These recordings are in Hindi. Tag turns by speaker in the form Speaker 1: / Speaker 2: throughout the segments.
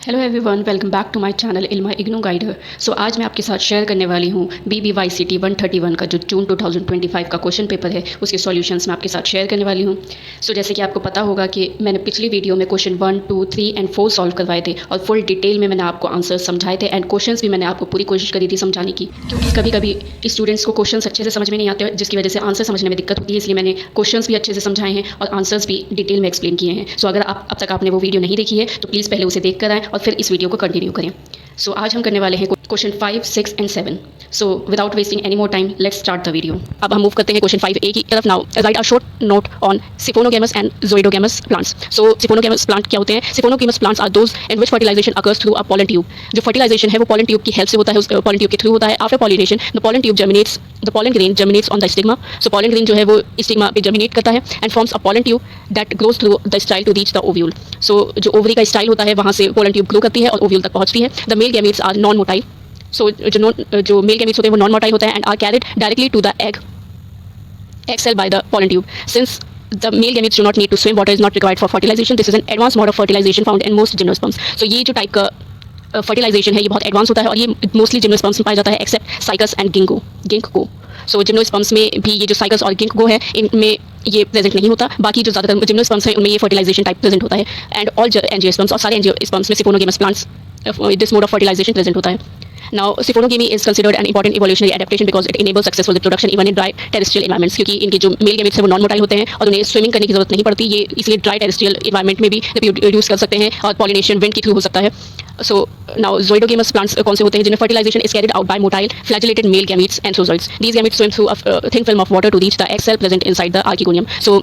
Speaker 1: Hello everyone, welcome back to my channel Ilma IGNOU guider. So आज मैं आपके साथ शेयर करने वाली हूँ BBYCT 131 का जो जून 2025 का क्वेश्चन पेपर है उसके सॉल्यूशंस मैं आपके साथ शेयर करने वाली हूँ। सो जैसे कि आपको पता होगा कि मैंने पिछली वीडियो में क्वेश्चन 1, 2, 3 एंड 4 सॉल्व करवाए थे और फुल डिटेल में मैंने आपको आंसर समझाए थे एंड क्वेश्चंस भी मैंने आपको पूरी कोशिश करी थी समझाने की, क्योंकि कभी कभी स्टूडेंट्स को क्वेश्चन अच्छे से समझ में नहीं आते जिसकी वजह से आंसर समझने में दिक्कत होती है। इसलिए मैंने क्वेश्चन भी अच्छे से समझाए हैं और आंसर्स भी डिटेल में एक्सप्लेन किए हैं। सो अगर आप अब तक आपने वो वीडियो नहीं देखी है तो प्लीज़ पहले उसे देख कर आएँ और फिर इस वीडियो को कंटिन्यू करें। सो आज हम करने वाले हैं question 5, 6 and 7। So without wasting any more time let's start the video. अब हम मूव करते हैं क्वेश्चन 5A की तरफ। Now write a short note on siphonogamous and zooidogamous plants. So siphonogamous plant क्या होते हैं? Siphonogamous plants are those in which fertilisation occurs through a pollen tube. जो फर्टिलाइजेशन है वो पॉलन ट्यूब की हेल्प से होता है, उस पॉलन ट्यूब के थ्रू होता है। After pollination the pollen tube germinates, the pollen grain germinates on the stigma. So pollen grain जो है वो स्टिग्मा पे जर्मिनेट करता है and forms a pollen tube that grows through the style to reach the ovule. So जो ओवरी का स्टाइल होता है वहाँ से पॉलन ट्यूब ग्रो करती है और ओव्यूल तक पहुँचती है। The male gametes are non motile. So जो मेल गैमेट्स होते हैं वो नॉन मोटाइल होते हैं and are carried directly to the egg cell by the pollen tube. Since the male gametes do not need to swim, water is not required for fertilization. This is an advanced mode of fertilization found in most gymnosperms. So ये जो टाइप का फर्टिलाइजेशन है ये बहुत एडवांस होता है और ये मोस्टली जिम्नोस्पर्म्स में पाया जाता है except cycas and ginkgo. So gymnosperms में भी ये जो साइकस और गिंको है इनमें ये प्रेजेंट नहीं होता। बाकी जो ज़्यादातर जिम्नोस्पर्म्स हैं उनमें ये फर्टिलाइजेशन टाइप प्रेजेंट होता है एंड ऑल एंजियोस्पर्म्स और सारे एंजियोस्पर्म्स में siphonogamous plants this mode of fertilisation present होता है। Now, सिफोनोगेमी is considered an important evolutionary adaptation because it enables successful reproduction even in dry terrestrial environments. क्योंकि इनके जो मेल गैमेट्स हैं वो नॉन मोटाइल होते हैं और उन्हें स्विमिंग करने की जरूरत नहीं पड़ती। ये इसलिए ड्राई टेरेस्ट्रियल इन्वायरमेंट में भी रिप्रोड्यूस कर सकते हैं और पॉलिनेशन विंड के थ्रू हो सकता है। सो नाउ ज़ोइडोगेमस प्लांट्स कौन से होते हैं? जिन्हें fertilisation is carried out by motile flagellated male gametes antherozoids. These gametes swim through a thin film of water to reach the egg cell present inside the archegonium. So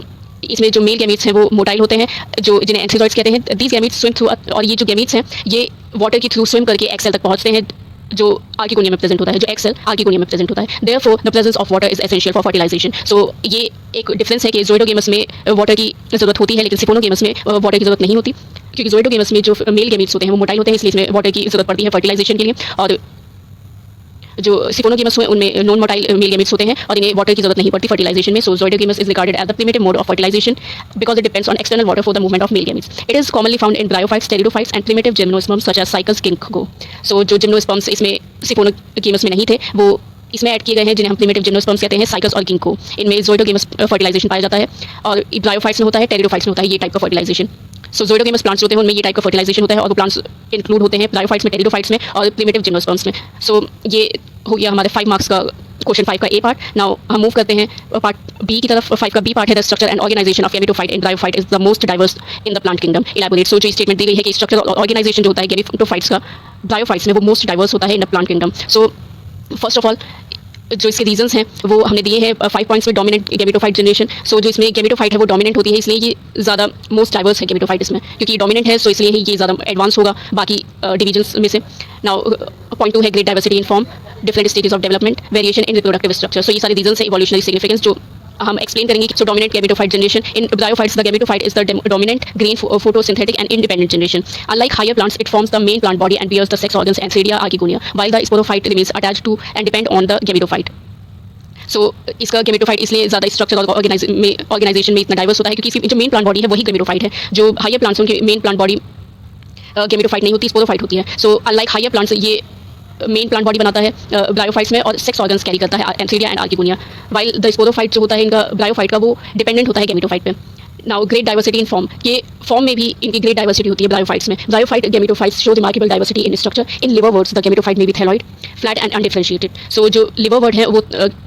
Speaker 1: इसमें जो मेल गैमेट्स हैं वो मोटाइल होते हैं जो जिन्हें एंथ्रोजोइड्स कहते हैं। दीज गैमेट्स स्विम थ्रू, और ये जो गैमेट्स हैं ये वाटर के थ्रू स्विम करके एग सेल तक पहुंचते हैं जो आर्किगोनियम में प्रेजेंट होता है, जो एक्स सेल आर्किगोनियम में प्रेजेंट होता है। Therefore the presence of water is essential for fertilisation. So ये एक डिफरेंस है कि ज़ोइडोगेमस में वाटर की ज़रूरत होती है लेकिन सिफोनोगेमस में वाटर की ज़रूरत नहीं होती, क्योंकि ज़ोइडोगेमस में जो मेल गैमेट्स होते हैं वो मोटाइल होते हैं इसलिए इसमें वाटर की ज़रूरत पड़ती है फर्टिलाइजेशन के लिए। और जो सिफोनोगेमस हैं उनमें नॉन मोटाइल मेल गैमेट्स होते हैं और इन्हें वाटर की जरूरत नहीं पड़ती फर्टिलाइजेशन में। So zooidogamous is regarded as the primitive mode of fertilisation because it depends on external water for the movement of male gametes. It is commonly found in bryophytes, pteridophytes and primitive gymnosperms such as cycas ginkgo. So जो जिम्नोस्पर्म्स इसमें सिफोनोगेमस में नहीं थे वो इसमें ऐड किए गए हैं जिन्हें हम प्रिमिटिव जिम्नोस्पर्म्स कहते हैं, साइकस और गिंको। इनमें ज़ोइडोगेमस फर्टिलाइजेशन पाया जाता है और ब्रायोफाइट्स में होता है, टेरिडोफाइट्स में होता है ये टाइप का फर्टिलाइजेशन। सो ज़ोइडोगेमस प्लांट्स होते हैं उनमें ये टाइप का फर्टिलाइजेशन होता है और वो प्लांट्स इंक्लूड होते हैं ब्रायोफाइट्स में, टेरिडोफाइट्स में और प्रिमिटिव जिम्नोस्पर्म्स में। सो ये हो गया हमारे 5 मार्क्स का क्वेश्चन 5 का ए पार्ट। नाउ हम मूव करते हैं पार्ट बी की तरफ। 5 का बी पार्ट है the structure and organisation of gametophyte in bryophyte is the most diverse in the plant kingdom. Elaborate. So जो स्टेटमेंट दी गई है कि स्ट्रक्चर और ऑर्गेनाइजेशन जो होता है गैमेटोफाइट्स का ब्रायोफाइट्स में वो मोस्ट डाइवर्स होता है इन the plant kingdom. So first of all जो इसके रीजंस हैं वो हमने दिए हैं 5 पॉइंट्स में। Dominant gametophyte generation. सो जो इसमें गैमेटोफाइट है वो डोमिनेंट होती है इसलिए ये ज़्यादा मोस्ट डाइवर्स है गैमेटोफाइट इसमें, क्योंकि डोमिनेंट है सो इसलिए ही ये ज़्यादा एडवांस होगा बाकी डिवीजन्स में से। नाउ पॉइंट 2 है great diversity in form, different stages of development, variation in reproductive structure. So ये सारे रीजंस है इवोल्यूशनरी सिग्निफिकेंस जो हम एक्सप्लेन करेंगे। सो dominant gametophyte generation in bryophytes, the gametophyte is the dominant green photosynthetic and independent generation. Unlike higher plants, it forms the main plant body and bears the sex organs Antheridia archigonia, while the sporophyte remains attached to and depend on the gametophyte. सो इसका गैमेटोफाइट इसलिए ज़्यादा स्ट्रक्चर और ऑर्गेनाइजेशन में इतना डाइवर्स होता है क्योंकि इसकी जो मेन प्लांट बॉडी है वही गैमेटोफाइट है। जो हायर प्लांट्स हैं उनकी मेन प्लांट बॉडी गैमेटोफाइट नहीं होती, स्पोरोफाइट होती है। सो अनलाइक हायर प्लांट्स ये मेन प्लांट बॉडी बनाता है ब्रायोफाइट्स में और सेक्स ऑर्गन्स कैरी करता है antheridia and archegonia, while the sporophyte जो होता है इनका ब्रायोफाइट का वो डिपेंडेंट होता है गैमेटोफाइट पे। Now great diversity in form, ये फॉर्म में भी इनकी ग्रेट डाइवर्सिटी होती है ब्रायोफाइट्स में। Bryophyte gametophytes show remarkable diversity in structure. In liverworts the gametophyte में भी thalloid, flat and undifferentiated. So जो लिवरवर्ट है वो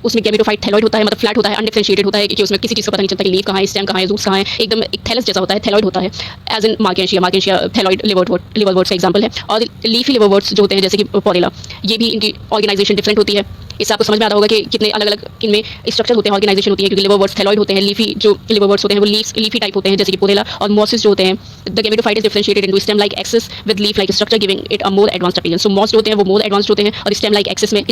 Speaker 1: उसमें गैमेटोफाइट थैलॉइड होता है, मतलब फ्लैट होता है, अनडिफरेंशिएटेड होता है कि उसमें किसी चीज़ का पता नहीं चलता कि लीफ कहाँ है, स्टेम कहाँ है, रूट्स कहाँ है, एकदम एक थैलस जैसा होता है, थैलॉइड होता है। एज इन मार्केशिया थैलॉइड लिवरवर्ट्स का एग्जाम्पल है। और लीफी लिवरवर्ट्स जो होते हैं जैसे कि पोरेला, ये भी इनकी ऑर्गेनाइजेशन डिफरेंट होती है। इससे आपको समझ में आता होगा कि कितने अलग अलग इनमें स्ट्रक्चर होते हैं, ऑर्गेनाइजेशन होती है, क्योंकि लिवरवर्ट्स थैलॉइड होते हैं, लीफी जो लिवरवर्ट्स होते हैं वो लीफी टाइप होते हैं जैसे कि पोरेला। और मॉसेस जो होते हैं the gametophyte is differentiated into stem like axis with leaf like structure giving it a more advanced appearance. So moss जो होते हैं वो मोर एडवांस्ड होते हैं और स्टेम लाइक एक्सिस में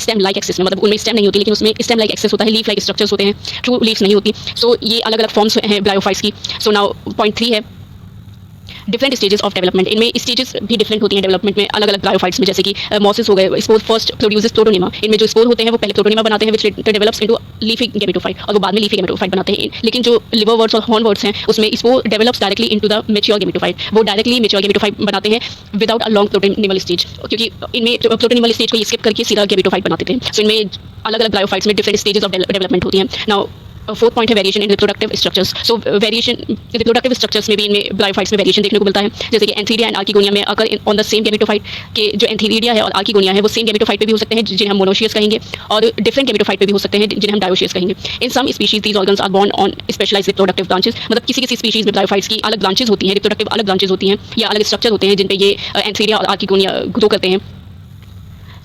Speaker 1: मतलब उनमें स्टेम नहीं होती लेकिन उसमें स्टेम लाइक एक्सिस होता है, लीफ लाइक स्ट्रक्चर्स होते हैं, ट्रू लीव्स नहीं होती। सो ये अलग अलग फॉर्म्स हैं ब्रायोफाइट्स की। सो नाउ पॉइंट 3 है डिफरेंट स्टेजेस ऑफ डेवलपमेंट, इनमें स्टेजेस भी डिफरेंट होती हैं डेवलपमेंट में अलग अलग ब्रायोफाइट्स में, जैसे कि मॉसेस हो गए, स्पोर फर्स्ट प्रोड्यूसेस प्रोटोनिमा, इनमें जो स्पोर होते हैं वो पहले प्रोटोनिमा बनाते हैं which develops into leafy gametophyte, और वो बाद में लीफी गैमेटोफाइट बनाते हैं। लेकिन जो लिवर वर्ड्स और हॉर्न वर्ड्स हैं उसमें spore develops directly into the mature gametophyte, वो डायरेक्टली मैच्योर गैमेटोफाइट बनाते हैं विदाउट अ लॉन्ग प्रोटोनिमल स्टेज, क्योंकि इनमें प्रोटोनिमल स्टेज को स्किप करके सीधा गैमेटोफाइट बनाते थे। सो इनमें अलग अलग ब्रायोफाइट्स में डिफरेंट स्टेजेस ऑफ डेवलपमेंट होती हैं। नाउ फोर्थ पॉइंट है variation in reproductive structures. So variation reproductive structures में भी इनमें ब्रायोफाइट्स में वेरिएशन देखने को मिलता है, जैसे कि एंथीरिया एंड आर्किगोनिया में occur on the same gametophyte के जो एंथीरिया है और आर्किगोनिया है वो सेम गैमेटोफाइट पे भी हो सकते हैं जिन्हें हम मोनोशियस कहेंगे, और डिफरेंट गैमेटोफाइट पे भी हो सकते हैं जिन्हें हम डायोशियस कहेंगे। In some species these organs are borne on specialised reproductive branches, मतलब किसी किसी स्पीशीज में ब्रायोफाइट्स की अलग ब्रांचेस होती हैं, रिप्रोडक्टिव अलग ब्रांचेस होती हैं या अलग स्ट्रक्चर होते हैं जिन पे ये एंथीरिया और आर्किगोनिया ग्रो करते हैं।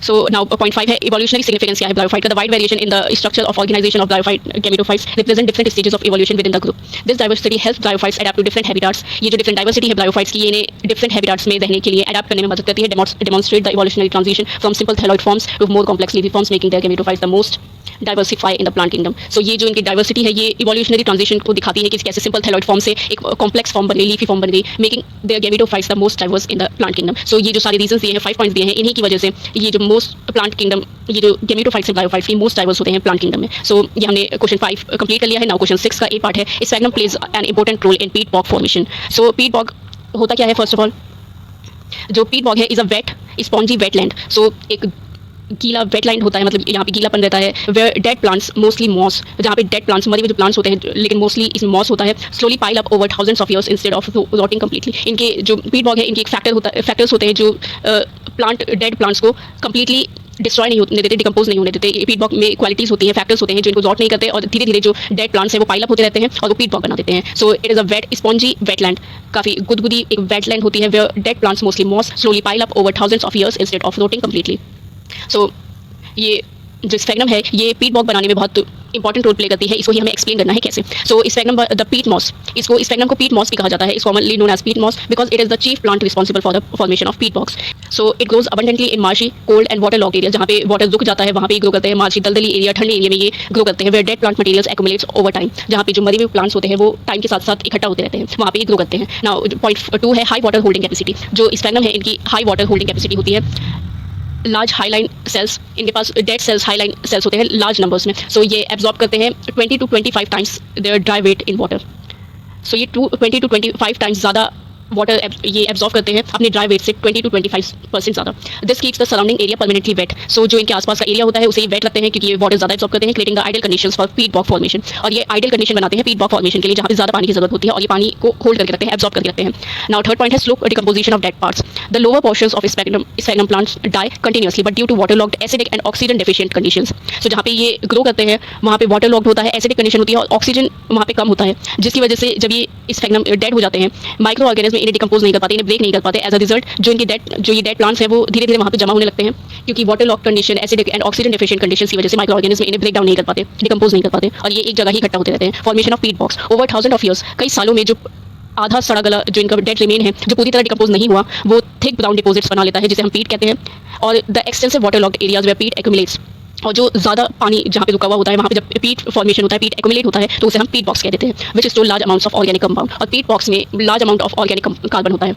Speaker 1: So now point 5 है evolutionary significance क्या है ब्रायोफाइट का। The wide variation in the structure of organization of bryophyte gametophytes represent different stages of evolution within the group. This diversity helps bryophytes adapt to different habitats. ये जो different diversity है bryophytes की, ये इन्हें different habitats में रहने के लिए adapt करने में मदद करती है, demonstrate the evolutionary transition from simple thyroid forms to more complex leafy forms, making their gametophytes the most diversify in the plant kingdom. So ये जो इनकी डाइवर्सिटी है ये इवोल्यूशनरी ट्रांजिशन को दिखाती है कि कैसे सिंपल थैलॉइड फॉर्म से एक कॉम्प्लेक्स फॉर्म बन गई, लीफी फॉर्म बन गई, making their gametophytes the most diverse in the plant kingdom. So ये जो सारे रीजंस दिए हैं, 5 पॉइंट्स दिए हैं, इन्हीं की वजह से ये जो मोस्ट प्लांट किंगडम, ये जो गैमेटोफाइट्स है ब्रायोफाइट्स की मोस्ट डाइवर्स होते हैं प्लांट किंगडम में। सो ये हमने क्वेश्चन 5 कंप्लीट कर लिया है। नाउ क्वेश्चन 6 का ए पार्ट है, sphagnum plays an important role in peat bog formation. सो पीट बॉग होता क्या है? फर्स्ट ऑफ ऑल जो पीट बॉग है is a wet spongy wetland. So एक गीला वेटलैंड होता है, मतलब यहाँ पे गीलापन रहता है, where dead plants mostly moss, जहाँ पे डेड प्लांट्स मरे हुए जो प्लांट्स होते हैं लेकिन मोस्टली इसमें मॉस होता है, slowly pile up over thousands of years instead of rotting completely. इनके जो पीट बॉग है इनके एक फैक्टर्स होते हैं जो प्लांट डेड प्लांट्स को कंप्लीटली डिस्ट्रॉय नहीं होने देते, डिकम्पोज नहीं होने देते। पीट बॉग में क्वालिटीज होती हैं, फैक्टर्स होते हैं जो इनको रॉट नहीं करते और धीरे धीरे जो डेड प्लांट्स हैं वो पाइल अप होते रहते हैं और वो पीट बॉग बना देते हैं। So it is a wet spongy wetland, काफ़ी गुदगुदी एक वेटलैंड होती है where dead plants mostly moss slowly pile up over thousands of years instead of rotting completely. So ये जो स्फैग्नम है ये पीट बॉग बनाने में बहुत इंपॉर्टेंट रोल प्ले करती है, इसको ही हमें एक्सप्लेन करना है कैसे। So sphagnum the peat moss, इसको स्फैग्नम को पीट मॉस भी कहा जाता है, is commonly known as peat moss because it is the chief plant responsible for the formation of peat bogs. So it grows abundantly in marshy cold and water logged area, जहाँ पे वाटर रुक जाता है वहाँ पे ग्रो करते हैं। मार्शी दलदली एरिया ठंडे एरिया में ये ग्रो करते हैं, where dead plant materials accumulates over time, जहाँ पे जो मरे हुए प्लांट्स होते हैं वो टाइम के साथ साथ इकट्ठा होते रहते हैं, वहाँ पे ये ग्रो करते हैं। नाउ पॉइंट 2 है हाई वाटर होल्डिंग कैपेसिटी। जो स्फैग्नम है इनकी हाई वाटर होल्डिंग कैपेसिटी होती है। लार्ज हाईलाइन सेल्स, इनके पास डेड सेल्स हाईलाइन सेल्स होते हैं लार्ज नंबर्स में। सो ये एब्जॉर्ब करते हैं 20 to 25 times their dry weight in water. So ये 20 to 25 टाइम्स ज़्यादा वाटर ये एब्जॉर्ब करते हैं अपने ड्राई वेट से 20 to 25% ज़्यादा। This keeps the surrounding area permanently wet. So जो इनके आसपास का एरिया होता है उसे वेट लगते हैं क्योंकि ये वाटर ज़्यादा एब्जॉर्ब करते हैं, creating the ideal conditions for पीट बॉग फॉर्मेशन। और ये आइडियल कंडीशन बनाते हैं पीट बॉग फॉर्मेशन के लिए, जहाँ पे ज़्यादा पानी की जरूरत होती है और ये पानी को होल्ड करके रखते हैं, एब्जॉर्ब करके रखते हैं। नाउ थर्ड पॉइंट है slow decomposition of dead parts. The lower portions of sphagnum plants die continuously but due to water logged acidic and oxygen deficient conditions. So जहाँ पे ये ग्रो करते हैं वहाँ पे वाटर लॉक्ड होता है, एसिडिक कंडीशन होती है और ऑक्सीजन वहाँ पे कम होता है, जिसकी वजह से जब ये स्फैग्नम डेड हो जाते हैं माइक्रो ऑर्गेनिज्म इन्हें डिकम्पोज नहीं कर पाते, इन्हें ब्रेक नहीं कर पाते। एज अ रिजल्ट जो ये डेड प्लांट्स हैं वो धीरे धीरे वहाँ पे जमा होने लगते हैं, क्योंकि water lock condition acidic and oxygen deficient condition की वजह से माइक्रो ऑर्गेनिज्म इन्हें ब्रेक डाउन नहीं कर पाते, डिकम्पोज नहीं कर पाते और ये एक जगह ही इकट्ठा होते रहते हैं। Formation of peat बॉग्स over thousand of years, कई सालों में जो आधा सड़ा गला जो इनका डेड रिमेन है जो पूरी तरह डिकम्पोज नहीं हुआ वो थिक ब्राउन डिपॉजिट्स बना लेता है जिसे हम पीट कहते हैं। और the extensive water logged areas where peat accumulates, और जो ज़्यादा पानी जहाँ पे रुका हुआ होता है वहाँ पे जब पीट फॉर्मेशन होता है, पीट एक्यूमुलेट होता है तो उसे हम पीट बॉक्स कह देते हैं, विच store large amounts of organic compound. और पीट बॉक्स में large amount of organic carbon होता है।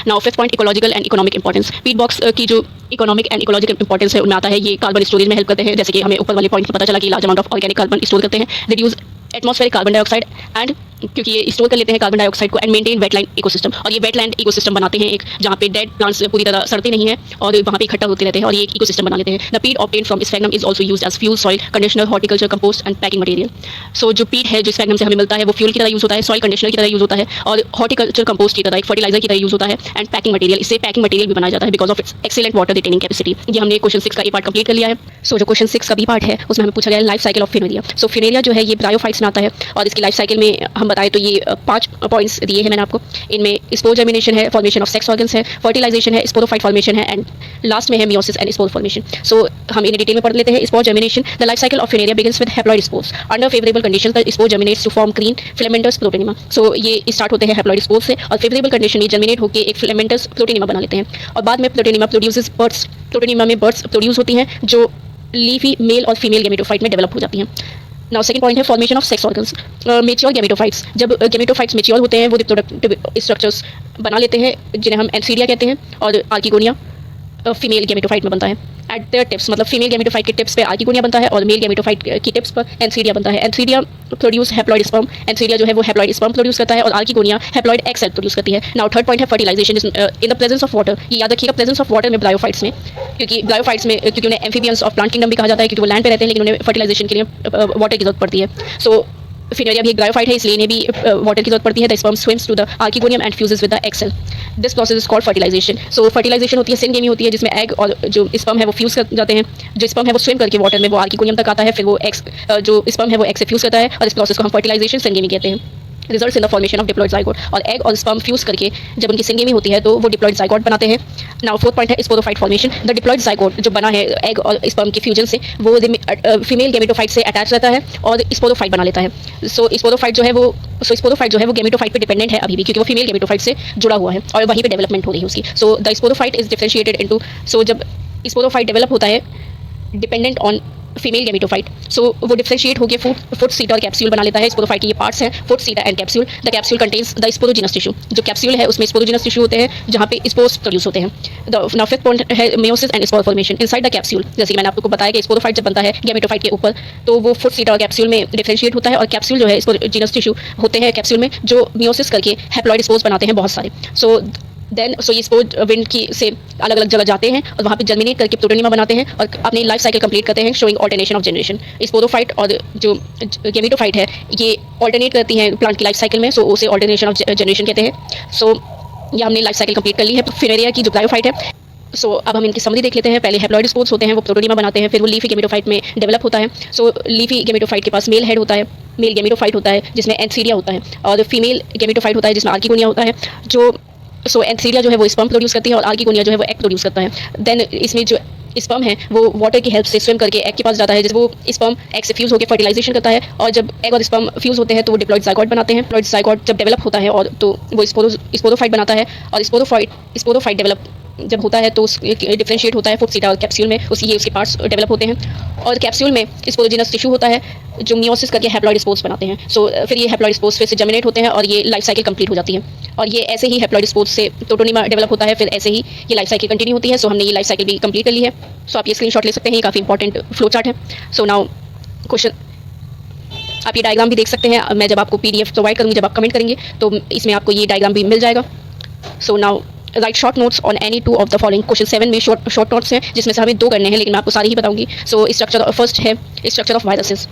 Speaker 1: Now fifth point ecological and economic importance. पीट बॉक्स की जो इकोनॉमिक एंड इकोलॉजिकल इंपॉर्टेंस है उनमें आता है ये कार्बन स्टोरेज में हेल्प करते हैं, जैसे कि हमें ऊपर वाले पॉइंट में पता चला कि large amount of organic carbon store करते हैं, reduce atmospheric carbon dioxide and क्योंकि ये स्टोर कर लेते हैं कार्बन डाइऑक्साइड को एंड मेंटेन वेटलैंड इकोसिस्टम। और ये वेटलैंड इकोसिस्टम बनाते हैं एक जहाँ पे डेड प्लांट्स पूरी तरह सड़ते नहीं है और वहाँ पे इकट्ठा होते रहते हैं और ये एक इकोसिस्टम बना लेते हैं। The peat obtained from sphagnum is also used as fuel, soil conditioner, horticulture, compost and packing material. So जो पीट है जो स्फैग्नम से हमें मिलता है वो फ्यूल की तरह यूज़ होता है, सॉइल कंडीशनर की तरह यूज़ होता है और हॉर्टिकल्चर कंपोस्ट की तरह एक फर्टिलाइजर की तरह यूज़ होता है एंड पैकिंग मटेरियल, इससे पैकिंग मटेरियल भी बनाया जाता है because of its excellent water retaining capacity. ये हमने क्वेश्चन 6 का ए पार्ट कंप्लीट कर लिया है। सो जो क्वेश्चन 6 का बी पार्ट है उसमें हमें पूछा गया life cycle of Funaria. So Funaria जो है ये ब्रायोफाइट्स में आता है और इसकी लाइफ साइकिल में हम बताएं तो ये 5 पॉइंट्स दिए हैं मैंने आपको। इनमें स्पोर जर्मिनेशन है, फॉर्मेशन ऑफ सेक्स ऑर्गन्स है, फर्टिलाइजेशन है, स्पोरोफाइट फॉर्मेशन है एंड लास्ट में है meiosis and spore formation. So हम इन्हें डिटेल में पढ़ लेते हैं। Spore germination, the life cycle of Funaria begins with haploid spores under favourable conditions the spore germinates to form green filamentous protonema. So ये स्टार्ट होते हैं हैप्लॉइड स्पोर्स से और फेवरेबल कंडीशन ये जर्मिनेट होकर एक फिलामेंटस प्रोटोनिमा बना लेते हैं और बाद में प्रोटोनिमा प्रोड्यूसेस बर्ड्स, प्रोटोनिमा में बर्ड्स प्रोड्यूस होती हैं जो लीफी मेल और फीमेल गैमेटोफाइट में डेवलप हो जाती हैं। नाउ सेकंड पॉइंट है formation of sex organs. Mature gametophytes, जब गैमेटोफाइट्स मेच्योर होते हैं वो रिप्रोडक्टिव स्ट्रक्चर्स बना लेते हैं जिन्हें हम एंथीरिया कहते हैं, और आर्किगोनिया फीमेल गैमेटोफाइट में बनता है। एट देयर टिप्स, मतलब फीमेल गैमेटोफाइट के टिप्स पे आर्किगोनिया बनता है और मेल गैमेटोफाइट की टिप्स पर एंथीरिया बनता है। Antheridia produce haploid sperm, antheridia जो है वो हैप्लॉइड स्पर्म प्रोड्यूस करता है और archegonia haploid egg cell produce करती है। नाउ थर्ड पॉइंट है fertilisation in the presence of water. ये याद रखिएगा, प्रेजेंस ऑफ वाटर में ब्रायोफाइट्स में, क्योंकि ब्रायोफाइट्स में क्योंकि उन्हें एम्फीबियंस ऑफ प्लांट किंगडम भी कहा जाता है, क्योंकि वो लैंड पे रहते हैं लेकिन उन्हें फर्टिलाइजेशन के लिए वाटर की जरूरत पड़ती है। सो फिनेरिया भी एक ब्रायोफाइट है, इसलिए इन्हें भी वाटर की जरूरत पड़ती है। The sperm swims to the archegonium and fuses with the egg cell. This process is called fertilisation. So fertilisation होती है, सिनगेमी होती है, जिसमें एग और जो स्पर्म है वो फ्यूज कर जाते हैं। जो स्पर्म है वो स्विम करके वाटर में वो आर्किगोनियम तक आता है, फिर वो एग्स जो स्पर्म है वो एग से फ्यूज करता है और इस प्रोसेस को हम फर्टिलाइजेशन सिनगेमी कहते हैं। Results in the formation of diploid zygote, और एग और स्पर्म फ्यूज करके जब उनकी सिंगेमी होती है तो वो डिप्लॉइड जाइगोट बनाते हैं। नाउ फोर्थ पॉइंट है sporophyte formation. The diploid zygote जो बना है एग और स्पर्म के फ्यूजन से, वो फीमेल गैमेटोफाइट से अटैच रहता है और स्पोरोफाइट बना लेता है। सो स्पोरोफाइट जो है वो गैमेटोफाइट पे डिपेंडेंट है अभी भी, क्योंकि वो फीमेल गैमेटोफाइट से जुड़ा हुआ है और वहीं पे डेवलपमेंट हो रही है उसकी। So the sporophyte is differentiated into, so जब स्पोरोफाइट डेवलप होता है dependent on female gametophyte, so वो डिफरेंशिएट होकर फुट सीट और कैप्सूल बना लेता है। स्पोरोफाइट के ये पार्ट्स हैं, foot seat and capsule. The capsule contains the sporogenous tissue. जो कैप्सूल है उसमें स्पोरोजिनस टिश्यू होते हैं जहाँ पे स्पोर्स प्रोड्यूस होते हैं। नाउ फिफ्थ पॉइंट है meiosis and spore formation inside the capsule. जैसे कि मैंने आपको बताया कि स्पोरोफाइट जब बनता है गैमेटोफाइट के ऊपर तो वो फुट सीट और कैप्सूल में डिफरेंशिएट होता है, और कैप्सूल जो है स्पोरोजिनस टिश्यू होते हैं कैप्सूल में जो मेयोसिस करके हैप्लॉइड स्पोर्स बनाते हैं बहुत सारे। सो ये स्पोर विंड की से अलग अलग जगह जाते हैं और वहाँ पे जर्मिनेट करके प्रोटोनिमा बनाते हैं और अपनी लाइफ साइकिल कंप्लीट करते हैं, showing alternation of generation. Sporophyte और जो गैमेटोफाइट है ये ऑल्टरनेट करती हैं प्लांट की लाइफ साइकिल में, सो उसे ऑल्टरनेशन ऑफ जनरेशन कहते हैं। सो ये हमने लाइफ साइकिल कंप्लीट कर ली है। फिनेरिया की जो ब्रायोफाइट है, सो अब हम इनकी समरी देख लेते हैं। पहले हैप्लॉइड स्पोर्स होते हैं, वो प्रोटोनिमा बनाते हैं, फिर वो लीफी गैमेटोफाइट में डेवलप होता है। सो लीफी गैमेटोफाइट के पास मेल हेड होता है, मेल गैमेटोफाइट होता है जिसमें एंथीरिया होता है, और फीमेल गैमेटोफाइट होता है जिसमें आर्किगोनिया होता है। सो एंथीरिया जो है वो स्पर्म प्रोड्यूस करती है और आर्किगोनिया जो है वो एग प्रोड्यूस करता है। देन इसमें जो स्पर्म है वो वाटर की हेल्प से स्विम करके एग के पास जाता है, जब वो स्पर्म एग से फ्यूज होकर फर्टिलाइजेशन करता है, और जब एग और स्पर्म फ्यूज होते हैं तो वो डिप्लॉइड जाइगोट बनाते हैं। डिप्लॉइड जाइगोट जब डेवलप होता है और तो वो स्पोरोफाइट बनाता है, और स्पोरोफाइट डेवलप जब होता है तो डिफरेंशिएट होता है फुट सीटा और कैप्सूल में, उसके पार्ट्स डेवलप होते हैं, और कैप्सूल में स्पोरोजिनस टिश्यू होता है जो मियोसिस करके हैप्लॉइड स्पोर्स बनाते हैं। सो फिर ये हैप्लॉइड स्पोर्स फिर से जर्मिनेट होते हैं और ये लाइफ साइकिल कंप्लीट हो जाती है, और ये ऐसे ही हैप्लॉइड स्पोर्स से प्रोटोनिमा डेवलप होता है, फिर ऐसे ही ये लाइफ साइकिल कंटिन्यू होती है। सो हमने ये लाइफ साइकिल भी कंप्लीट कर ली है। सो आप ये स्क्रीनशॉट ले सकते हैं, ये काफ़ी इंपॉर्टेंट फ्लो चार्ट है। सो नाउ क्वेश्चन, आप ये डायग्राम भी देख सकते हैं, मैं जब आपको PDF प्रोवाइड करूँगी, जब आप कमेंट करेंगे तो इसमें आपको ये डायग्राम भी मिल जाएगा। So now right short notes on any two of the following. Question 7 में शॉर्ट नोट्स हैं जिसमें से हमें 2 करने हैं, लेकिन मैं आपको सारी ही बताऊंगी। सो स्ट्रक्चर फर्स्ट है structure of viruses.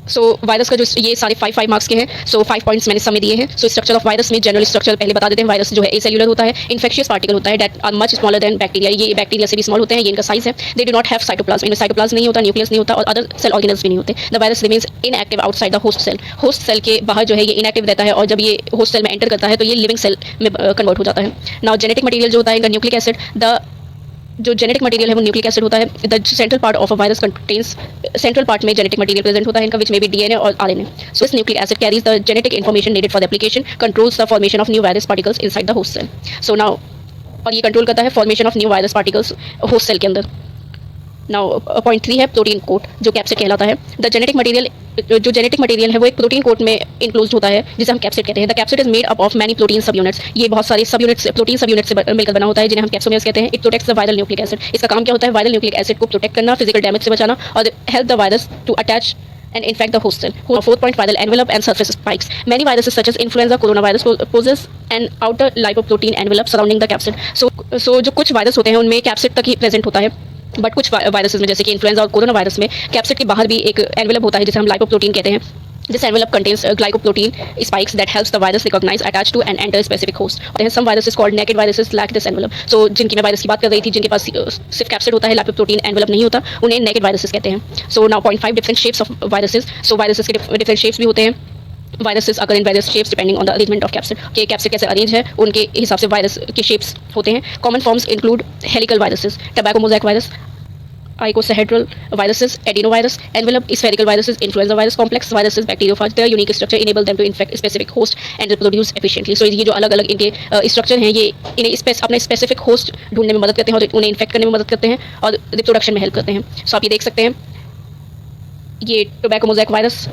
Speaker 1: So virus का जो ये सारे 5 मार्क्स के हैं, सो 5 पॉइंट्स मैंने समय दिए हैं। सो स्ट्रक्चर ऑफ वायरस में जनरल स्ट्रक्चर पहले बता देते हैं। वायरस जो है एसेल्युलर होता है, इन्फेक्शियस पार्टिकल होता है that are much smaller than bacteria. ये बैक्टीरिया से भी स्मॉल होते हैं, ये इनका साइज है। They do not have cytoplasm, इनमें साइटोप्लाज्म नहीं होता, न्यूक्लियस नहीं होता, और अदर सेल ऑर्गेनल्स भी नहीं होते। The virus remains inactive outside the host cell. Host cell के बाहर जो है ये इनएक्टिव रहता है, और जब ये होस्ट सेल में एंटर करता है तो ये लिविंग सेल में कन्वर्ट हो जाता है। नाउ जेनेटिक मटेरियल जो होता है इनका न्यूक्लिक एसिड, जो जेनेटिक मटेरियल है वो न्यूक्लिक एसिड होता है। The central part of a virus contains, central part में जेनेटिक मटेरियल प्रेजेंट होता है इनका, विच में भी DNA और RNA। So this nucleic acid carries the genetic information needed for the application, controls the formation of new virus particles inside the host cell. So now, और ये कंट्रोल करता है formation of new virus particles host cell के अंदर। नाउ पॉइंट 3 है प्रोटीन कोट, जो कैप्सिड कहलाता है। द जेनेटिक मटेरियल है वो एक प्रोटीन कोट में इंक्लोज होता है जिसे हम कैप्सिड कहते हैं। The capsid is made up of many protein सब यूनिट्स। ये बहुत सारे सब यूनिट्स, प्रोटीन सब यूनिट से मिलकर बना होता है, जिन्हें हम कैप्सोमियर्स कहते हैं। It protects the viral nucleic acid. इसका काम क्या होता है? वायरल न्यूक्लिक एसिड को प्रोटेक्ट करना, फिजिकल डैमेज से बचाना, और help the virus to attach and infect the host cell. Fourth point, viral envelope and surface spikes. Many viruses such as influenza, coronavirus possess an outer lipoprotein envelope surrounding the capsid. So जो कुछ वायरस होते हैं उनमें कैप्सिड तक ही प्रेजेंट होता है, बट कुछ वायरसेस में जैसे कि इन्फ्लुएंजा और कोरोना वायरस में कैप्सिड के बाहर भी एक एनवेलप होता है जिसे हम लाइपोप्रोटीन कहते हैं। This envelope contains glycoprotein spikes that helps the virus recognize, attach to and enter specific host. There are some viruses called naked viruses lack this envelope. So जिनकी मैं वायरस की बात कर रही थी, जिनके पास सिर्फ कैप्सिड होता है, लाइपोप्रोटीन एनवेलप नहीं होता, उन्हें naked viruses कहते हैं। So now point 5 different shapes of viruses. So viruses के different shapes भी होते हैं। Viruses occur in various shapes depending on the arrangement of capsid. कि कैप्सिड कैसे अरेंज है उनके हिसाब से वायरस के शेप्स होते हैं। Common forms include helical viruses, tobacco mosaic virus, icosahedral viruses, adenovirus, envelope spherical viruses, influenza virus, complex viruses, bacteriophage. Their unique structure enable them to infect specific host and reproduce efficiently. So ये जो अलग अलग इनके स्ट्रक्चर हैं, ये इन्हें अपने स्पेसिफिक होस्ट ढूंढने में मदद करते हैं और उन्हें इन्फेक्ट करने में मदद करते हैं और रिप्रोडक्शन में हेल्प करते हैं। सो आप ये देख सकते हैं ये टोबैको मोज़ेक वायरस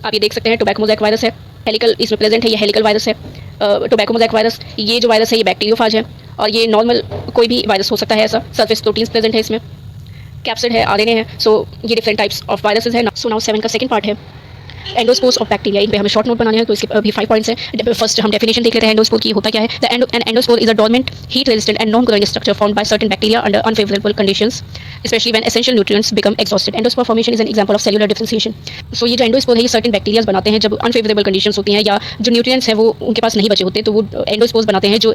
Speaker 1: आप ये देख सकते हैं, टोबैको मोज़ेक वायरस है, हेलिकल इसमें प्रेजेंट है, ये हेलिकल वायरस है। टोबैको मोज़ेक वायरस, ये जो वायरस है ये बैक्टीरियोफाज है और ये नॉर्मल कोई भी वायरस हो सकता है ऐसा। सरफेस प्रोटीन्स प्रेजेंट है इसमें, कैप्सिड है, आरएनए है। सो ये डिफरेंट टाइप्स ऑफ वायरसेस है। सो नाउ 7 का सेकंड पार्ट है एंडोस्पोर्स ऑफ बैक्टीरिया। इन पे हमें शॉर्ट नोट बनाने हैं, तो इसके अभी 5 पॉइंट्स हैं। फर्स्ट हम डेफिनेशन देख लेते हैं एंडोस्पोर की, होता क्या है। An endospore is a dormant, heat resistant and non growing structure formed by certain bacteria under unfavourable conditions, especially when essential nutrients become exhausted. Endospore formation is an example of cellular differentiation. So ये जो एंडोस्पोर है ये सर्टेन बैक्टीरियाज बनाते हैं जब अनफेवरेबल कंडीशंस होती हैं या जो न्यूट्रिएंट्स हैं वो उनके पास नहीं बचे होते, तो वो एंडोस्पोर्स बनाते हैं। जो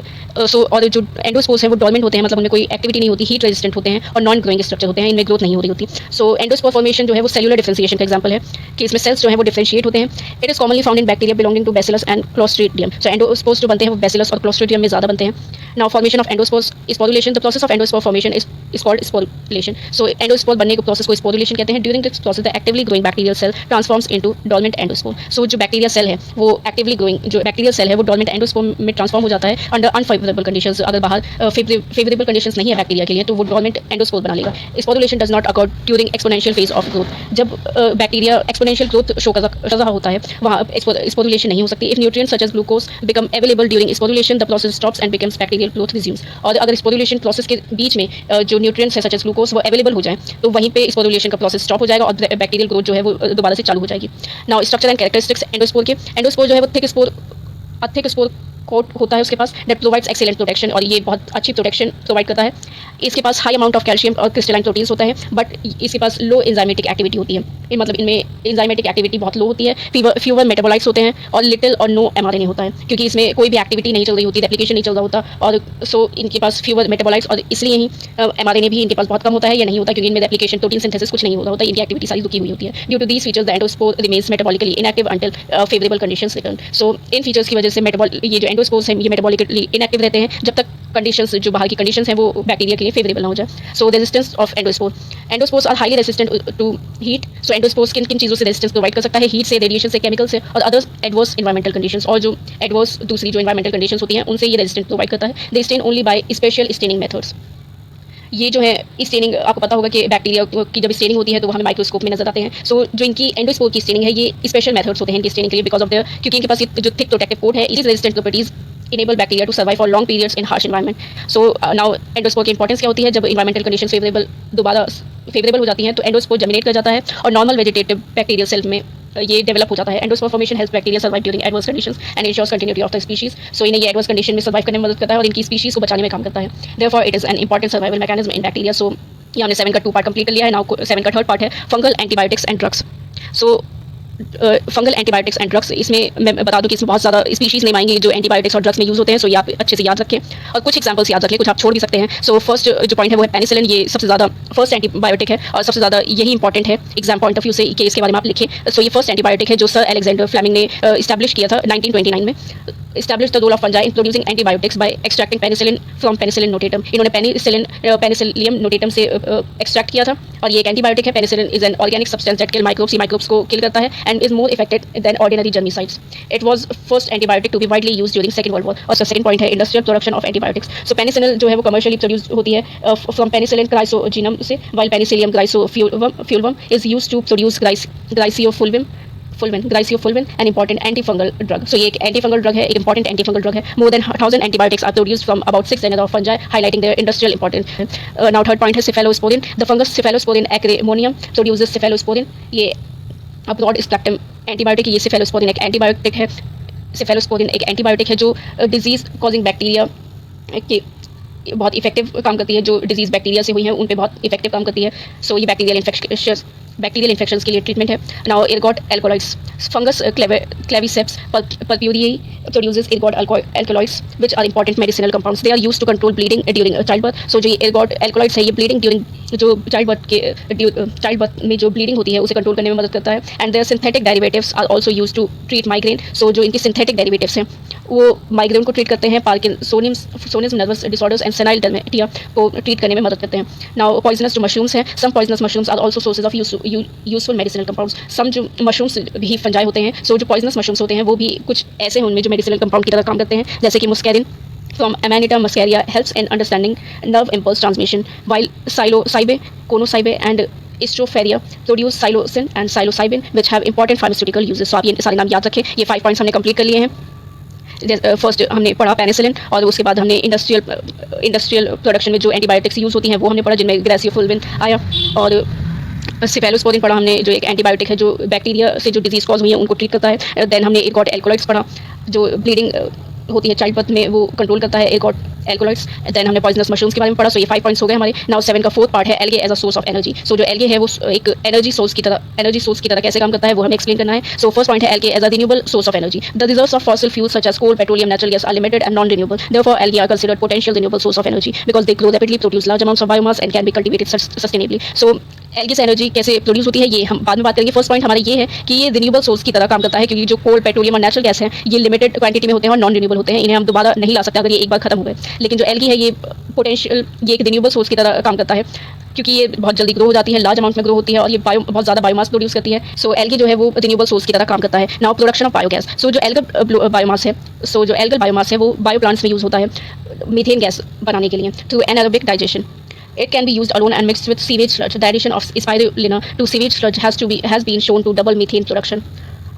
Speaker 1: और जो एंडोस्पोर्स है वो डोरमेंट होते हैं, मतलब उनमें कोई एक्टिविटी नहीं होती, हीट रेजिस्टेंट होते हैं और नॉन ग्रोइंग स्ट्रक्चर होते हैं, इनमें ग्रोथ नहीं हो रही होती। सो एंडोस्पोर फॉर्मेशन जो है वो सेलुलर डिफरेंशिएशन का एग्जांपल है कि इसमें सेल्स जो है वो डिफरेंशिएट होते हैं। It is commonly found in bacteria belonging to bacillus and clostridium. So endospores जो बनते हैं वो बैसिलस और क्लोस्ट्रीडियम में ज़्यादा बनते हैं। Now formation of endospores, sporulation. The process of endospore formation is called sporulation. So endospore बनने के प्रोसेस को स्पोरुलेशन कहते हैं। During this process the actively growing bacterial cell transforms into dormant endospore. So जो बैक्टीरिया सेल है वो एक्टिवली ग्रोइंग जो बैक्टीरियल सेल है वो डोरमेंट एंडोस्पोर में ट्रांसफॉर्म हो जाता है अंडर अनफेवरेबल कंडीशंस। अगर बाहर फेवरेबल कंडीशंस नहीं है बैक्टीरिया के लिए तो वो डोरमेंट एंडोस्पोर बना लेगा। Sporulation does not occur during exponential phase of growth. जब बैक्टीरिया एक्सपोनेंशियल ग्रोथ शो कर रहा होता है वहाँ स्पोरुलेशन नहीं हो सकती। If nutrients such as glucose become available during sporulation the process stops and becomes bacterial growth resumes. और अगर स्पोरुलेशन प्रोसेस के बीच में जो न्यूट्रिएंट्स है सच एज ग्लूकोज वो अवेलेबल हो जाए तो वहीं पे स्पोरुलेशन का प्रोसेस स्टॉप हो जाएगा और बैक्टीरियल ग्रोथ जो है वो दोबारा से चालू हो जाएगी। Now structure and characteristics endospore के। एंडोस्पोर जो है वो थिक स्पोर कोट होता है उसके पास, दैट प्रोवाइड्स एक्सीलेंट प्रोटेक्शन, और ये बहुत अच्छी प्रोटेक्शन प्रोवाइड करता है। इसके पास हाई अमाउंट ऑफ कैल्शियम और क्रिस्टलाइन प्रोटीन्स होता है, बट इसके पास लो एंजाइमेटिक एक्टिविटी होती है। मतलब इनमें एंजाइमेटिक एक्टिविटी बहुत लो होती है, फ्यूवर मेटाबोलाइट्स होते हैं और लिटिल और नो एमआरएनए होता है, क्योंकि इसमें कोई भी एक्टिविटी नहीं चल रही होती, एप्लीकेशन नहीं चल रहा होता, और सो इनके पास फ्यूवर मेटाबोलाइट्स, और इसलिए ही एमआरएनए भी इनके पास बहुत कम होता है या नहीं होता, क्योंकि इनमें एप्लीकेशन प्रोटीन सिंथेसिस कुछ नहीं हो रहा होता, इनकी एक्टिविटी सारी रुकी हुई होती है। Due to these features the endospore remains metabolically inactive until favourable conditions return. So इन फीचर्स की वजह से ये जो एंडोस्पोर्स हैं ये मेटाबॉलिकली इनएक्टिव रहते हैं जब तक कंडीशंस जो बाहर की कंडीशंस हैं वो बैक्टीरिया के लिए फेवरेबल ना हो जाए। So resistance of endospore. Endospores are highly resistant to heat. So endospores किन किन चीज़ों से रेजिस्टेंस प्रोवाइड कर सकता है? हीट से, रेडिएशन से, केमिकल से और अदर्स एडवर्स एनवायरमेंटल कंडीशंस। और जो एडवर्स दूसरी जो एनवायरमेंटल कंडीशंस होती हैं उनसे ये रेजिस्टेंस प्रोवाइड करता है। They stain only by special staining methods. ये जो है स्टेनिंग, आपको पता होगा कि बैक्टीरिया की जब स्टेनिंग होती है तो वो हमें माइक्रोस्कोप में नजर आते हैं। सो जो इनकी एंडोस्पोर की स्टेनिंग है ये स्पेशल मेथड्स होते हैं इनकी स्टेनिंग के लिए, बिकॉज ऑफ देयर, क्योंकि इनके पास जो थिक प्रोटेक्टिव कोट है, it resistant properties enable bacteria to survive for long periods in harsh environment. So now endospore की इंपॉर्टेंस क्या होती है? जब इन्वायरमेंटल कंडीशन दोबारा फेवरेबल हो जाती हैं तो एंडोस्पोर जर्मिनेट कर जाता है और नॉर्मल वेजिटेटिव बैक्टीरियल सेल में ये डेवलप हो जाता है। Endospore formation helps bacteria survive during adverse conditions and ensures continuity of the species. So इन्हें ये एडवर्स कंडीशन में सर्वाइव करने में मदद करता है और इनकी स्पीशीज को बचाने में काम करता है। Therefore it is an important survival mechanism in bacteria. So ये हमने 7 का 2 पार्ट कंप्लीट कर लिया है। नाउ 7 का 3rd पार्ट है fungal antibiotics and drugs. So fungal antibiotics and drugs, इसमें मैं बता दूं कि इसमें बहुत ज़्यादा स्पीशीज़ नेम आएंगे जो एंटीबायोटिक्स और ड्रग्स में यूज़ होते हैं। सो ये आप अच्छे से याद रखें और कुछ एग्जांपल्स याद रखें, कुछ आप छोड़ भी सकते हैं। सो फर्स्ट जो पॉइंट है वो है पेनिसिलिन। ये सबसे ज़्यादा फर्स्ट एंटीबायोटिक है और सबसे ज़्यादा यही इंपॉर्टेंट है एग्जाम पॉइंट ऑफ व्यू से कि इसके बारे में आप लिखें। सो ये फर्स्ट एंटीबायोटिक है जो सर अलेक्जेंडर फ्लेमिंग ने इस्टेब्लिश किया था 1929 में। Establish the role of fungi in producing antibiotics by extracting penicillin from penicillin notatum. इन्होंने पेनिसिलियम नोटेटम से एक्सट्रैक्ट किया था और ये एक एंटीबायोटिक है। Penicillin is an organic substance that kill microbes. ये माइक्रोब्स को किल करता है and is more effective than ordinary germicides. It was first antibiotic to be widely used during Second World War. और second point है industrial production of antibiotics. So penicillin जो है वो commercially produced होती है from penicillin chrysogenum से, while penicillium chrysophilum is used to produce glycofulvin, an important antifungal drug. So ये एक antifungal drug है, एक important antifungal drug है. More than 1000 antibiotics are produced from about 6 genera of fungi, highlighting their industrial importance. Now third point है cephalosporin. The fungus Cephalosporin acremonium produces cephalosporin. ये ब्रॉड स्पेक्ट्रम एंटीबायोटिक। ये सेफेलोस्पोरिन एक एंटीबायोटिक है। सेफेलोस्पोरिन एक एंटीबायोटिक है जो डिजीज कॉजिंग बैक्टीरिया के बहुत इफेक्टिव काम करती है। जो डिजीज बैक्टीरिया से हुई है उन पे बहुत इफेक्टिव काम करती है। सो ये बैक्टीरियल इन्फेक्शंस के लिए ट्रीटमेंट है। Now ergot alkaloids. Fungus Claviceps purpurea produces ergot alkaloids which are important medicinal compounds. They are used to control bleeding during childbirth. So जो ये ergot alkaloids है ये bleeding during जो childbirth में जो bleeding होती है उसे कंट्रोल करने में मदद करता है। And their synthetic derivatives are also used to treat migraine. So जो इनकी synthetic derivatives हैं वो माइग्रेन को ट्रीट करते हैं, parkinsonism nervous disorders and senile dementia को ट्रीट करने में मदद करते हैं। नाउ पॉइजनस जो मशरूम्स हैं, some poisonous mushrooms are also sources of useful medicinal compounds. Some जो मशरूम्स भी फंजाई होते हैं, सो जो पॉइजनस मशरूम्स होते हैं वो भी कुछ ऐसे हैं उनमें जो मेडिसिनल कंपाउंड की तरह काम करते हैं, जैसे कि मुस्कैरिन from Amanita muscaria helps in understanding nerve impulse transmission, while psilocybe, conocybe and Stropharia produce psilocin and psilocybin which have important pharmaceutical uses. So आप ये सारे नाम याद रखें। ये 5 पॉइंट्स हमने कंप्लीट कर लिए हैं। फर्स्ट हमने पढ़ा पेनिसिलिन, और उसके बाद हमने इंडस्ट्रियल प्रोडक्शन में जो एंटीबायोटिक्स यूज़ होती हैं वो हमने पढ़ा, जिनमें ग्रेसियोफुल्विन आया। और सिफेलोस्पोरिन पढ़ा हमने, जो एक एंटीबायोटिक है जो बैक्टीरिया से जो डिजीज़ कॉज हुई है उनको ट्रीट करता है। देन हमने एर्गोट एल्कोलाइड्स पढ़ा, जो ब्लीडिंग होती है चाइल्ड बर्थ में वो कंट्रोल करता है, एर्गोट एल्कोलाइड्स। देन हमने पॉइजनस मशरूम्स के बारे में पढ़ा। सो ये 5 पॉइंट्स हो गए हमारे। नाउ 7 का 4th पार्ट है algae as a source of energy. So जो एल्गे है वो एक एनर्जी सोर्स की तरह कैसे काम करता है वो हमें एक्सप्लेन करना है। सो फर्स्ट पॉइंट है algae as a renewable source of energy. The reserves of fossil fuels such as coal, petroleum, natural gas are limited and non renewable. Therefore algae are considered potential renewable source of energy because they grow rapidly, produce large amounts of biomass and can be cultivated sustainably. So algae से एनर्जी कैसे प्रोड्यूस होती है ये हम बाद में बात करेंगे। फर्स्ट पॉइंट हमारा ये है कि ये रिन्यूएबल सोर्स की तरह काम करता है, क्योंकि जो कोल, पेट्रोलियम और नेचुरल गैस है ये लिमिटेड क्वांटिटी में होते हैं और नॉन रिन्यूएबल होते हैं। इन्हें हम दोबारा नहीं ला सकते अगर ये एक बार खत्म हो गए। लेकिन जो एल्गी है ये पोटेंशियल, ये एक रिन्यूएबल सोर्स की तरह काम करता है, क्योंकि ये बहुत जल्दी ग्रो हो जाती है, लार्ज अमाउंट में ग्रो होती है और ये बहुत ज़्यादा बायोमास प्रोड्यूस करती है। सो एल्गी जो है वो रिन्यूएबल सोर्स की तरह काम करता है। Now production of biogas. So जो एल्गल बायोमास है, जो एल्गल बायोमास है वो बायो प्लांट्स में यूज़ होता है मीथेन गैस बनाने के लिए through anaerobic digestion. It can be used alone and mixed with sewage sludge. The addition of spirulina to sewage sludge has been shown to double methane production.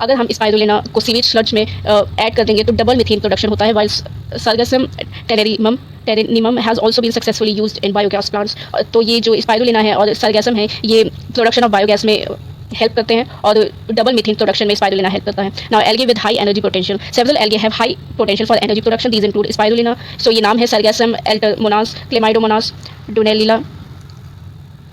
Speaker 1: अगर हम स्पाइरुलिना को सीवेज स्लज में ऐड कर देंगे तो डबल मीथेन प्रोडक्शन होता है। While Sargassum tenerrimum has also been successfully used in biogas plants. तो ये जो स्पाइरुलिना है और सरगसम है ये प्रोडक्शन ऑफ बायोगैस में हेल्प करते हैं और डबल मीथेन प्रोडक्शन में स्पाइरुलिना हेल्प करता है। Now algae with high energy potential. Several algae have high potential for energy production. These include Spirulina. So ये नाम है Sargassum, Alteromonas, Chlamydomonas, Dunaliella,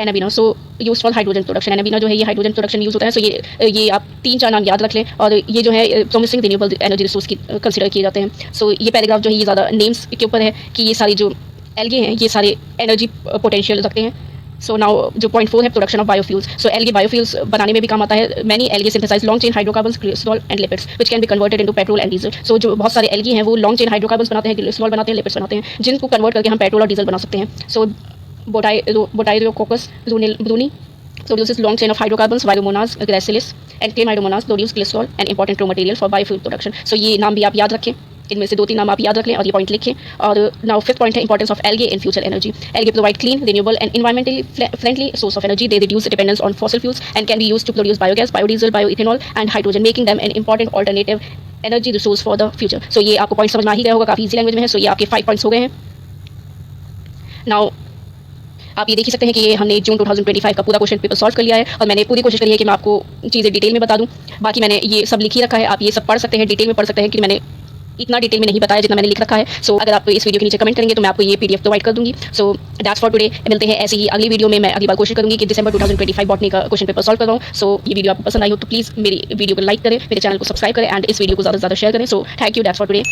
Speaker 1: Anabaena. So use for hydrogen production. Anabaena जो है ये हाइड्रोजन प्रोडक्शन यूज़ होता है। सो ये आप 3-4 नाम याद रख लें और ये जो है प्रोमिसिंग रिन्यूएबल एनर्जी रिसोर्स की कंसिडर किए जाते हैं। सो ये पैराग्राफ जो है ये ज़्यादा नेम्स के ऊपर है कि ये सारी जो एल्गे हैं ये सारे एनर्जी पोटेंशियल रखते हैं। सो नाउ जो पॉइंट 4 है production of biofuels. So algae biofuels बनाने में भी काम आता है। Many algae synthesise long chain hydrocarbons, glycerol and lipids which can be converted into petrol and diesel. So जो बहुत सारे एल्गे हैं वो लॉन्ग चेन हाइड्रोकार्बन्स बनाते हैं, ग्लिसरॉल बनाते हैं, लिपिड्स बनाते हैं, जिनको कन्वर्ट करके हम पेट्रोल और डीजल बना सकते हैं। सो Botyrococcus bruni produces long chain of hydrocarbons, Viromonas gracilis and Chlamydomonas produce glycerol, an important raw material for biofuel production. So ये नाम भी आप याद रखें, इनमें से 2-3 नाम आप याद रख लें और ये पॉइंट लिखें। और नाउ 5th पॉइंट है importance of algae in future energy. Algae provide clean, renewable and environmentally friendly source of energy. They reduce dependence on fossil fuels and can be used to produce biogas, biodiesel, bioethanol and hydrogen, making them an important alternative energy resource for the future. So ये आपको पॉइंट समझ में आ ही गया होगा, काफ़ी इजी लैंग्वेज में है। सो ये आपके 5 पॉइंट्स हो गए हैं। नाउ आप ये देख ही सकते हैं कि ये हमने जून 2025 का पूरा क्वेश्चन पेपर सॉल्व कर लिया है और मैंने पूरी कोशिश करी है कि मैं आपको चीज़ें डिटेल में बता दूं। बाकी मैंने ये सब लिख ही रखा है, आप ये सब पढ़ सकते हैं, डिटेल में पढ़ सकते हैं कि मैंने इतना डिटेल में नहीं बताया जितना मैंने लिख रखा है। सो अगर आप इस वीडियो के नीचे कमेंट करेंगे तो मैं आपको ये PDF प्रोवाइड कर दूंगी। So that's for today. मिलते हैं ऐसे ही अगली वीडियो में। मैं अगली बार कोशिश करूंगी कि दिसंबर 2025 बॉटनी का क्वेश्चन पेपर सॉल्व कर रहा हूँ। सो ये वीडियो आपको पसंद आई हो तो प्लीज़ मेरी वीडियो को लाइक करें, मेरे चैनल को सब्सक्राइब करें एंड इस वीडियो को ज़्यादा से ज़्यादा शेयर करें। So thank you, that's for today.